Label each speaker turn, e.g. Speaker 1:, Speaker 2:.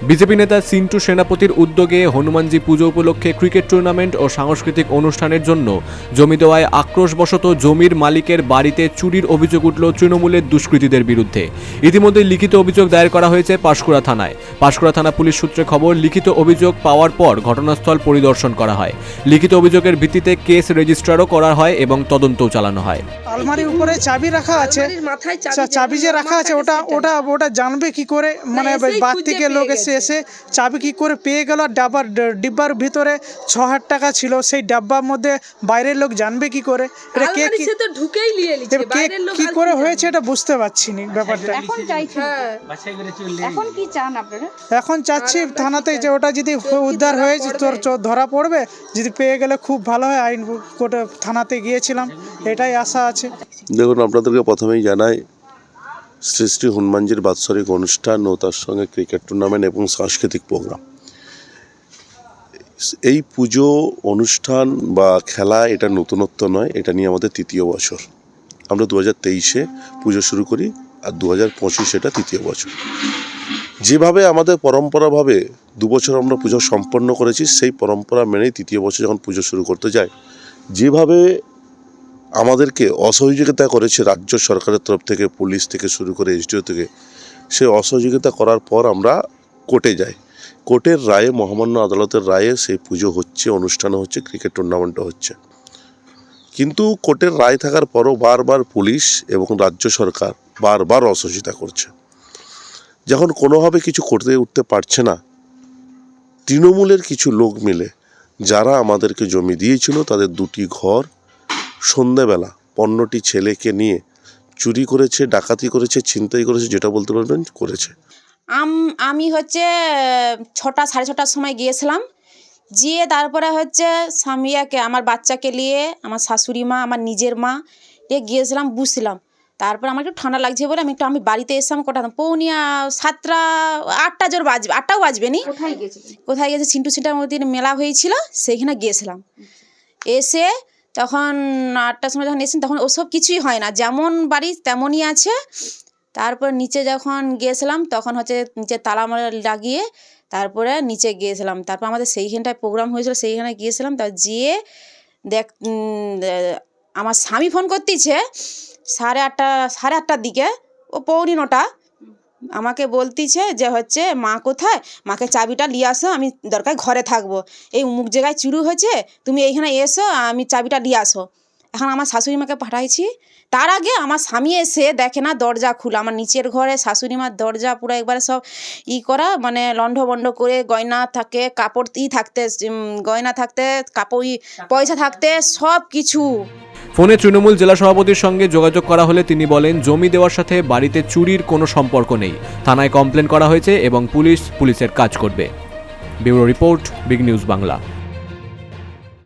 Speaker 1: BJP নেতা সিন্টু সেনাপতির উদ্যোগে হনুমানজি পুজো উপলক্ষে ক্রিকেট টুর্নামেন্ট ও সাংস্কৃতিক অনুষ্ঠানের জন্য জমি দেওয়ায় আক্রোশবশত জমির মালিকের বাড়িতে চুরির অভিযোগ উঠল তৃণমূলের দুষ্কৃতীদের বিরুদ্ধে। ইতিমধ্যে লিখিত অভিযোগ দায়ের করা হয়েছে পাঁশকুড়া থানায়। পাঁশকুড়া থানা পুলিশ সূত্রে খবর, লিখিত অভিযোগ পাওয়ার পর ঘটনাস্থল পরিদর্শন করা হয়। লিখিত অভিযোগের ভিত্তিতে কেস রেজিস্টারও করা হয় এবং তদন্তও চালানো হয়।
Speaker 2: আলমারির উপরে চাবি রাখা আছে, চাবি যে রাখা আছে ওটা জানবে কি করে? মানে বাদ থেকে লোক এসে চাবি কি করে পেয়ে গেল? ডিব্বার ভিতরে 6,000 টাকা ছিল, সেই ডাব্বার মধ্যে বাইরের লোক জানবে কি করে? এটা কে কি করে হয়েছে এটা বুঝতে পারছি না ব্যাপারটা। এখন চাচ্ছি থানাতে যে ওটা যদি উদ্ধার হয়ে তোর ধরা পড়বে, যদি পেয়ে গেলে খুব ভালো হয়। আইন কোর্টে থানাতে গিয়েছিলাম, এটাই আশা আছে।
Speaker 3: দেখুন, আপনাদেরকে প্রথমেই জানাই, শ্রী শ্রী হনুমানজির বাৎসরিক অনুষ্ঠান ও তার সঙ্গে ক্রিকেট টুর্নামেন্ট এবং সাংস্কৃতিক প্রোগ্রাম, এই পুজো অনুষ্ঠান বা খেলা এটা নতুনত্ব নয়। এটা নিয়ে আমাদের তৃতীয় বছর। আমরা 2023-এ পুজো শুরু করি আর 2025 এটা তৃতীয় বছর। যেভাবে আমাদের পরম্পরাভাবে 2 বছর আমরা পুজো সম্পন্ন করেছি, সেই পরম্পরা মেনেই তৃতীয় বছর যখন পুজো শুরু করতে যাই, যেভাবে আমাদেরকে অসহযোগিতা করেছে রাজ্য সরকারের তরফ থেকে, পুলিশ থেকে শুরু করে এসডিও থেকে, সেই অসহযোগিতা করার পর আমরা কোর্টে যাই। কোর্টের রায়ে, মহামান্য আদালতের রায়ে সেই পুজো হচ্ছে, অনুষ্ঠান হচ্ছে, ক্রিকেট টুর্নামেন্টও হচ্ছে। কিন্তু কোর্টের রায় থাকার পরও বারবার পুলিশ এবং রাজ্য সরকার বারবার অসহযোগিতা করছে। যখন কোনোভাবে কিছু করতে উঠতে পারছে না, তৃণমূলের কিছু লোক মিলে যারা আমাদেরকে জমি দিয়েছিল, তাদের 2টি ঘর সন্ধ্যাবেলা 15টি ছেলেকে নিয়ে চুরি করেছে, ডাকাতি করেছে, ছিনতাই করেছে, যেটা বলতে পারবেন করেছে।
Speaker 4: আমি হচ্ছে 6টা সাড়ে 6টার সময় গিয়েছিলাম। গিয়ে তারপরে হচ্ছে স্বামীকে, আমার বাচ্চাকে নিয়ে, আমার শাশুড়ি মা, আমার নিজের মা গিয়েছিলাম, বুঝছিলাম। তারপর আমার একটু ঠান্ডা লাগছে বলে আমি বাড়িতে এসেছিলাম কটা, 7টা 8টা জোর বাজবে, 8টাও বাজবে নি। কোথায় গেছে? সিন্টু সেন্টার মধ্যে মেলা হয়েছিল, সেইখানে গিয়েছিলাম। এসে তখন 8টার সময় যখন এসেছেন, তখন ওসব কিছুই হয় না, যেমন বাড়ি তেমনই আছে। তারপর নিচে যখন গিয়েছিলাম, তখন হচ্ছে নিচে তালা লাগিয়ে তারপরে নিচে গিয়েছিলাম। তারপর আমাদের সেইখানটায় প্রোগ্রাম হয়েছিল, সেইখানে গিয়েছিলাম। তার গিয়ে আমার স্বামী ফোন করতেছে 8:30টার দিকে, ও 8:45 আমাকে বলতেছে যে হচ্ছে মা কোথায়, মাকে চাবিটা নিয়ে আসো, আমি দরকার ঘরে থাকবো, এই অমুক জায়গায় চুরি হয়েছে, তুমি এইখানে এসো, আমি চাবিটা নিয়ে আসো। এখন আমার শাশুড়ি মাকে পাঠাইছি। তার আগে আমার স্বামী এসে দেখে না দরজা খোলা, আমার নিচের ঘরে শাশুড়ি মার দরজা পুরো একবারে সব করা, মানে লন্ডভন্ড করে, গয়না থাকে, কাপড় থাকতে, গয়না থাকতে, কাপড়, পয়সা থাকতে, সব কিছু।
Speaker 1: ফোনে তৃণমূল জেলা সভাপতির সঙ্গে যোগাযোগ করা হলে তিনি বলেন, জমি দেওয়ার সাথে বাড়িতে চুরির কোনো সম্পর্ক নেই। থানায় কমপ্লেন করা হয়েছে এবং পুলিশের কাজ করবে। Bureau report, big news Bangla.